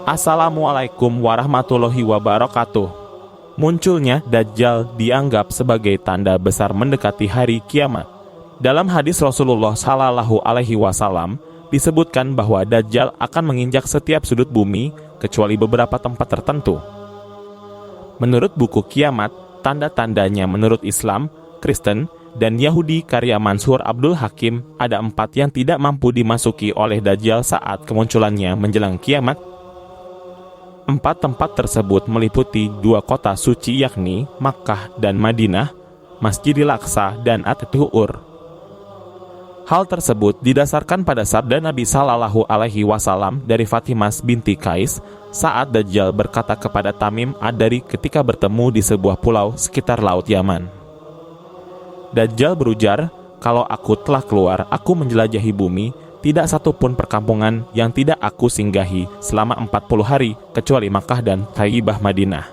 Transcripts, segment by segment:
Assalamualaikum warahmatullahi wabarakatuh. Munculnya Dajjal dianggap sebagai tanda besar mendekati hari kiamat. Dalam hadis Rasulullah Shallallahu Alaihi Wasallam disebutkan bahwa Dajjal akan menginjak setiap sudut bumi kecuali beberapa tempat tertentu. Menurut buku Kiamat, tanda-tandanya menurut Islam, Kristen, dan Yahudi karya Mansur Abdul Hakim, ada 4 yang tidak mampu dimasuki oleh Dajjal saat kemunculannya menjelang kiamat. 4 tempat tersebut meliputi 2 kota suci yakni Makkah dan Madinah, Masjidil Aqsa dan At-Tu'ur. Hal tersebut didasarkan pada sabda Nabi Sallallahu Alaihi Wasallam dari Fatimah binti Qais saat Dajjal berkata kepada Tamim Ad-Dari ketika bertemu di sebuah pulau sekitar Laut Yaman. Dajjal berujar, "Kalau aku telah keluar, aku menjelajahi bumi, tidak satupun perkampungan yang tidak aku singgahi selama 40 hari, kecuali Makkah dan Thayyibah Madinah.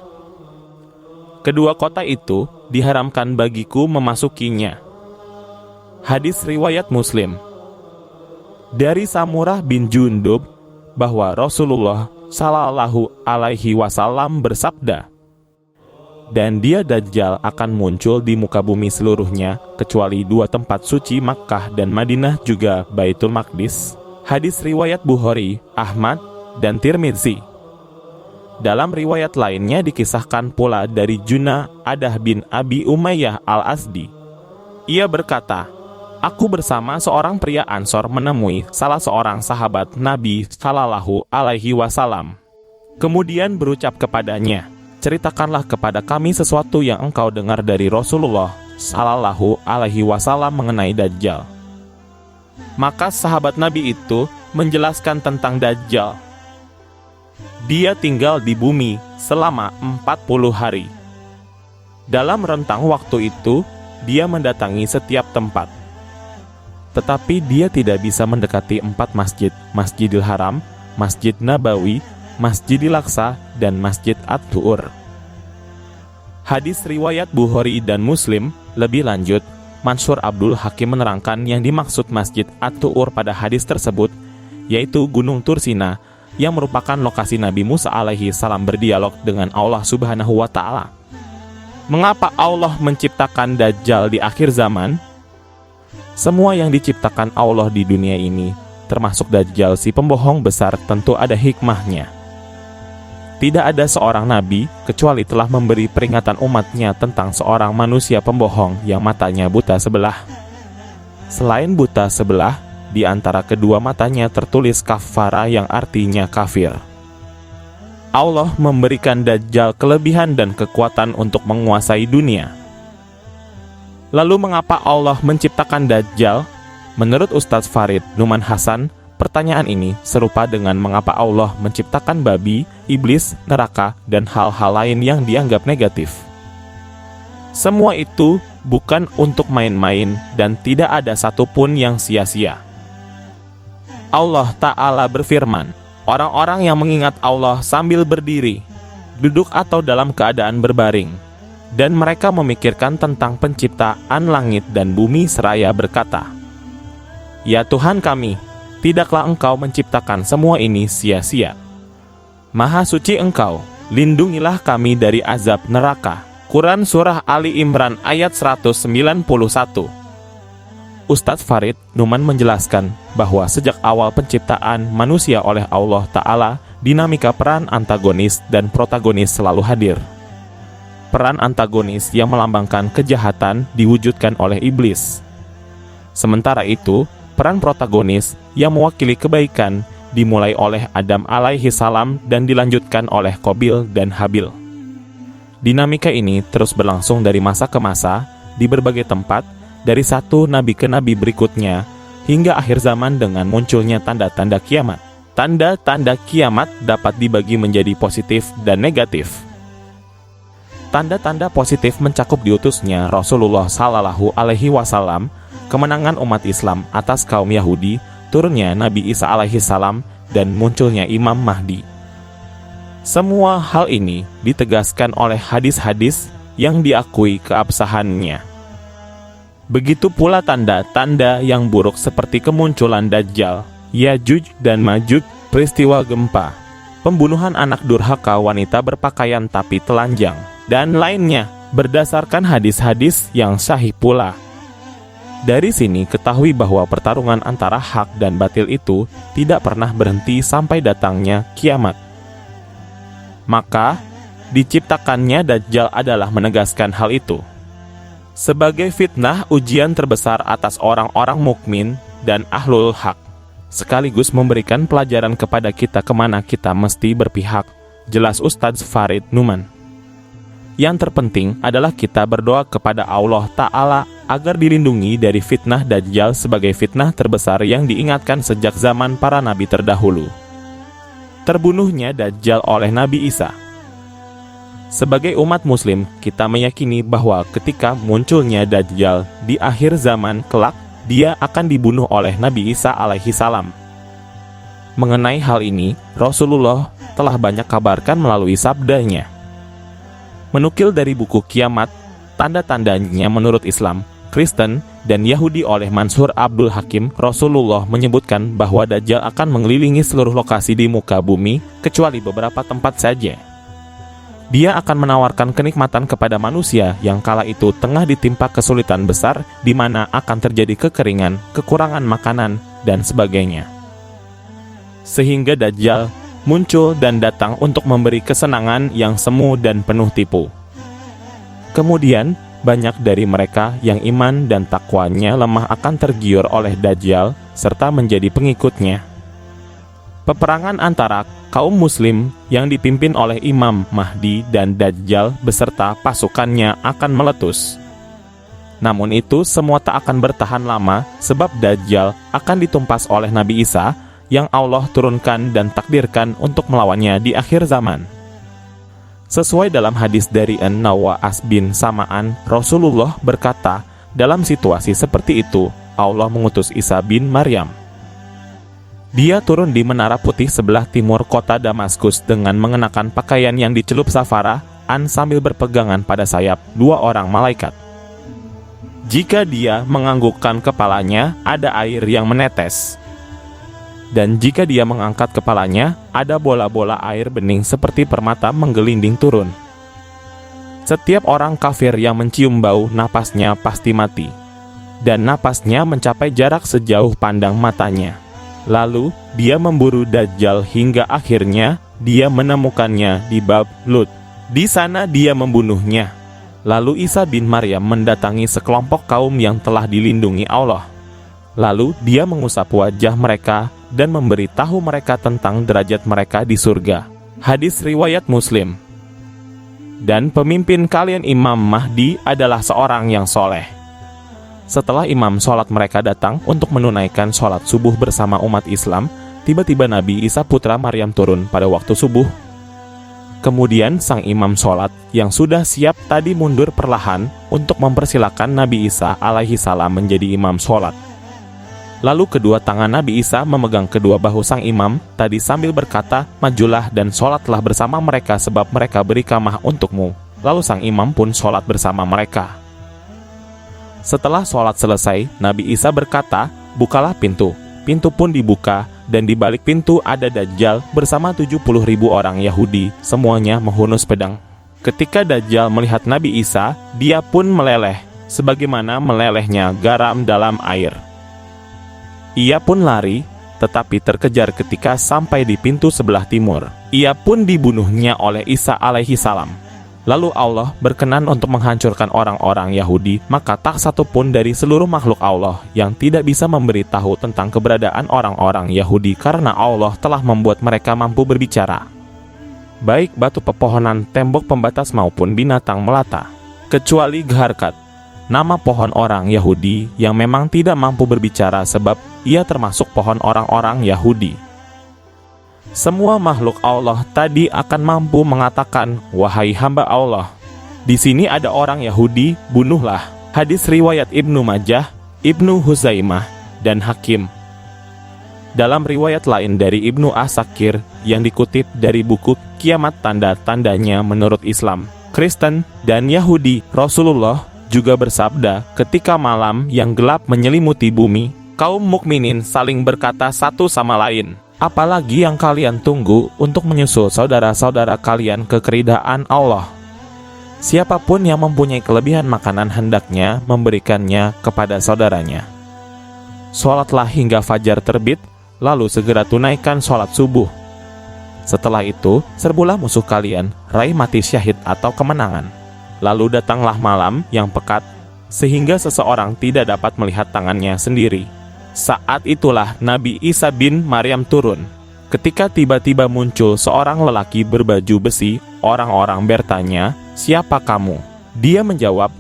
Kedua kota itu diharamkan bagiku memasukinya." Hadis riwayat Muslim. Dari Samurah bin Jundub bahwa Rasulullah Shallallahu Alaihi Wasallam bersabda, "Dan dia Dajjal akan muncul di muka bumi seluruhnya, kecuali 2 tempat suci Makkah dan Madinah juga Baitul Maqdis." Hadis riwayat Bukhari, Ahmad, dan Tirmidzi. Dalam riwayat lainnya dikisahkan pula dari Junah Adah bin Abi Umayyah al-Asdi. Ia berkata, "Aku bersama seorang pria Ansor menemui salah seorang sahabat Nabi Sallallahu Alaihi Wasallam. Kemudian berucap kepadanya, 'Ceritakanlah kepada kami sesuatu yang engkau dengar dari Rasulullah Sallallahu Alaihi Wasallam mengenai Dajjal.' Maka sahabat Nabi itu menjelaskan tentang Dajjal. Dia tinggal di bumi selama 40 hari. Dalam rentang waktu itu, dia mendatangi setiap tempat. Tetapi dia tidak bisa mendekati 4 masjid, Masjidil Haram, Masjid Nabawi, Masjidil Aqsa, dan Masjid At-Tu'ur." Hadis riwayat Bukhari dan Muslim. Lebih lanjut, Mansur Abdul Hakim menerangkan yang dimaksud Masjid At-Tu'ur pada hadis tersebut, yaitu Gunung Tursina, yang merupakan lokasi Nabi Musa alaihi salam berdialog dengan Allah Subhanahu wa Ta'ala. Mengapa Allah menciptakan Dajjal di akhir zaman? Semua yang diciptakan Allah di dunia ini, termasuk Dajjal si pembohong besar, tentu ada hikmahnya. Tidak ada seorang nabi kecuali telah memberi peringatan umatnya tentang seorang manusia pembohong yang matanya buta sebelah. Selain buta sebelah, di antara kedua matanya tertulis kafara yang artinya kafir. Allah memberikan Dajjal kelebihan dan kekuatan untuk menguasai dunia. Lalu mengapa Allah menciptakan Dajjal? Menurut Ustadz Farid Numan Hasan, pertanyaan ini serupa dengan mengapa Allah menciptakan babi, iblis, neraka, dan hal-hal lain yang dianggap negatif. Semua itu bukan untuk main-main dan tidak ada satupun yang sia-sia. Allah Ta'ala berfirman, "Orang-orang yang mengingat Allah sambil berdiri, duduk atau dalam keadaan berbaring, dan mereka memikirkan tentang penciptaan langit dan bumi seraya berkata, 'Ya Tuhan kami, tidaklah Engkau menciptakan semua ini sia-sia. Maha suci Engkau, lindungilah kami dari azab neraka.'" Quran Surah Ali Imran ayat 191. Ustadz Farid Numan menjelaskan bahwa sejak awal penciptaan manusia oleh Allah Ta'ala, dinamika peran antagonis dan protagonis selalu hadir. Peran antagonis yang melambangkan kejahatan diwujudkan oleh iblis. Sementara itu, peran protagonis yang mewakili kebaikan dimulai oleh Adam alaihi salam dan dilanjutkan oleh Qabil dan Habil. Dinamika ini terus berlangsung dari masa ke masa, di berbagai tempat, dari satu nabi ke nabi berikutnya, hingga akhir zaman dengan munculnya tanda-tanda kiamat. Tanda-tanda kiamat dapat dibagi menjadi positif dan negatif. Tanda-tanda positif mencakup diutusnya Rasulullah Sallallahu Alaihi Wasallam, kemenangan umat Islam atas kaum Yahudi, turunnya Nabi Isa alaihi salam, dan munculnya Imam Mahdi. Semua hal ini ditegaskan oleh hadis-hadis yang diakui keabsahannya. Begitu pula tanda-tanda yang buruk seperti kemunculan Dajjal, Yajuj dan Majuj, peristiwa gempa, pembunuhan anak durhaka wanita berpakaian tapi telanjang, dan lainnya berdasarkan hadis-hadis yang sahih pula. Dari sini ketahui bahwa pertarungan antara hak dan batil itu tidak pernah berhenti sampai datangnya kiamat. Maka, diciptakannya Dajjal adalah menegaskan hal itu. Sebagai fitnah ujian terbesar atas orang-orang mukmin dan ahlul hak, sekaligus memberikan pelajaran kepada kita kemana kita mesti berpihak, jelas Ustadz Farid Numan. Yang terpenting adalah kita berdoa kepada Allah Ta'ala agar dilindungi dari fitnah Dajjal sebagai fitnah terbesar yang diingatkan sejak zaman para nabi terdahulu. Terbunuhnya Dajjal oleh Nabi Isa. Sebagai umat muslim, kita meyakini bahwa ketika munculnya Dajjal di akhir zaman kelak, dia akan dibunuh oleh Nabi Isa alaihi salam. Mengenai hal ini, Rasulullah telah banyak kabarkan melalui sabdanya. Menukil dari buku Kiamat, tanda-tandanya menurut Islam, Kristen, dan Yahudi oleh Mansur Abdul Hakim, Rasulullah menyebutkan bahwa Dajjal akan mengelilingi seluruh lokasi di muka bumi, kecuali beberapa tempat saja. Dia akan menawarkan kenikmatan kepada manusia yang kala itu tengah ditimpa kesulitan besar, di mana akan terjadi kekeringan, kekurangan makanan, dan sebagainya. Sehingga Dajjal muncul dan datang untuk memberi kesenangan yang semu dan penuh tipu. Kemudian, banyak dari mereka yang iman dan takwanya lemah akan tergiur oleh Dajjal serta menjadi pengikutnya. Peperangan antara kaum muslim yang dipimpin oleh Imam Mahdi dan Dajjal beserta pasukannya akan meletus. Namun itu semua tak akan bertahan lama sebab Dajjal akan ditumpas oleh Nabi Isa yang Allah turunkan dan takdirkan untuk melawannya di akhir zaman. Sesuai dalam hadis dari An-Nawas bin Sam'an, Rasulullah berkata, dalam situasi seperti itu, Allah mengutus Isa bin Maryam. Dia turun di Menara Putih sebelah timur kota Damaskus dengan mengenakan pakaian yang dicelup safara, sambil berpegangan pada sayap 2 orang malaikat. Jika dia menganggukkan kepalanya, ada air yang menetes. Dan jika dia mengangkat kepalanya, ada bola-bola air bening seperti permata menggelinding turun. Setiap orang kafir yang mencium bau napasnya pasti mati, dan napasnya mencapai jarak sejauh pandang matanya. Lalu, dia memburu Dajjal hingga akhirnya dia menemukannya di Bab Lut. Di sana dia membunuhnya. Lalu Isa bin Maryam mendatangi sekelompok kaum yang telah dilindungi Allah. Lalu dia mengusap wajah mereka dan memberitahu mereka tentang derajat mereka di surga. Hadis riwayat Muslim. Dan pemimpin kalian Imam Mahdi adalah seorang yang soleh. Setelah imam sholat mereka datang untuk menunaikan sholat subuh bersama umat Islam, tiba-tiba Nabi Isa putra Maryam turun pada waktu subuh. Kemudian sang imam sholat yang sudah siap tadi mundur perlahan untuk mempersilakan Nabi Isa alaihi salam menjadi imam sholat. Lalu kedua tangan Nabi Isa memegang kedua bahu sang imam tadi sambil berkata, majulah dan sholatlah bersama mereka sebab mereka beri kamah untukmu. Lalu sang imam pun sholat bersama mereka. Setelah sholat selesai, Nabi Isa berkata, bukalah pintu. Pintu pun dibuka dan di balik pintu ada Dajjal bersama 70.000 orang Yahudi, semuanya menghunus pedang. Ketika Dajjal melihat Nabi Isa, dia pun meleleh, sebagaimana melelehnya garam dalam air. Ia pun lari, tetapi terkejar ketika sampai di pintu sebelah timur. Ia pun dibunuhnya oleh Isa alaihi salam. Lalu Allah berkenan untuk menghancurkan orang-orang Yahudi, maka tak satu pun dari seluruh makhluk Allah yang tidak bisa memberitahu tentang keberadaan orang-orang Yahudi karena Allah telah membuat mereka mampu berbicara. Baik batu pepohonan, tembok pembatas maupun binatang melata, kecuali Gharkat, nama pohon orang Yahudi yang memang tidak mampu berbicara sebab ia termasuk pohon orang-orang Yahudi. Semua makhluk Allah tadi akan mampu mengatakan, wahai hamba Allah. Di sini ada orang Yahudi, bunuhlah. Hadis riwayat Ibnu Majah, Ibnu Huzaimah, dan Hakim. Dalam riwayat lain dari Ibnu Asakir yang dikutip dari buku Kiamat tanda-tandanya menurut Islam, Kristen, dan Yahudi, Rasulullah juga bersabda, ketika malam yang gelap menyelimuti bumi, kaum mukminin saling berkata satu sama lain, Apalagi yang kalian tunggu untuk menyusul saudara-saudara kalian ke keridaan Allah? Siapapun yang mempunyai kelebihan makanan hendaknya memberikannya kepada saudaranya. Sholatlah hingga fajar terbit, lalu segera tunaikan sholat subuh. Setelah itu, serbulah musuh kalian, raih mati syahid atau kemenangan. Lalu datanglah malam yang pekat, sehingga seseorang tidak dapat melihat tangannya sendiri. Saat itulah Nabi Isa bin Maryam turun. Ketika tiba-tiba muncul seorang lelaki berbaju besi, orang-orang bertanya, "Siapa kamu?" Dia menjawab,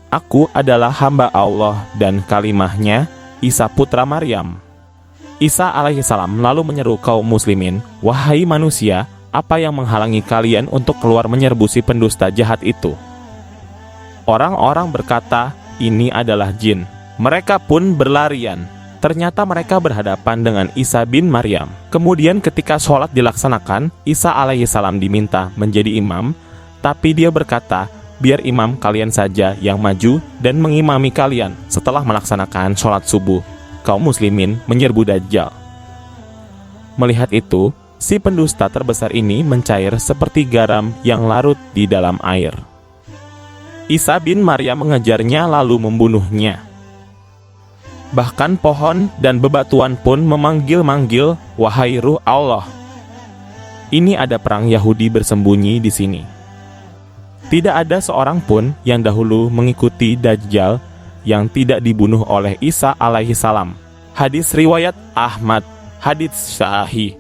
"Aku adalah hamba Allah dan kalimahnya, Isa putra Maryam." Isa alaihissalam lalu menyeru kaum muslimin, "Wahai manusia, apa yang menghalangi kalian untuk keluar menyerbu si pendusta jahat itu?" Orang-orang berkata, "Ini adalah jin." Mereka pun berlarian. Ternyata mereka berhadapan dengan Isa bin Maryam. Kemudian ketika sholat dilaksanakan, Isa alaihissalam diminta menjadi imam, tapi dia berkata, "Biar imam kalian saja yang maju dan mengimami kalian." Setelah melaksanakan sholat subuh, kaum muslimin menyerbu Dajjal. Melihat itu, si pendusta terbesar ini mencair seperti garam yang larut di dalam air. Isa bin Maryam mengejarnya lalu membunuhnya. Bahkan pohon dan bebatuan pun memanggil-manggil, "Wahai ruh Allah." Ini ada perang Yahudi bersembunyi di sini. Tidak ada seorang pun yang dahulu mengikuti Dajjal yang tidak dibunuh oleh Isa alaihissalam. Hadis riwayat Ahmad, hadits sahih.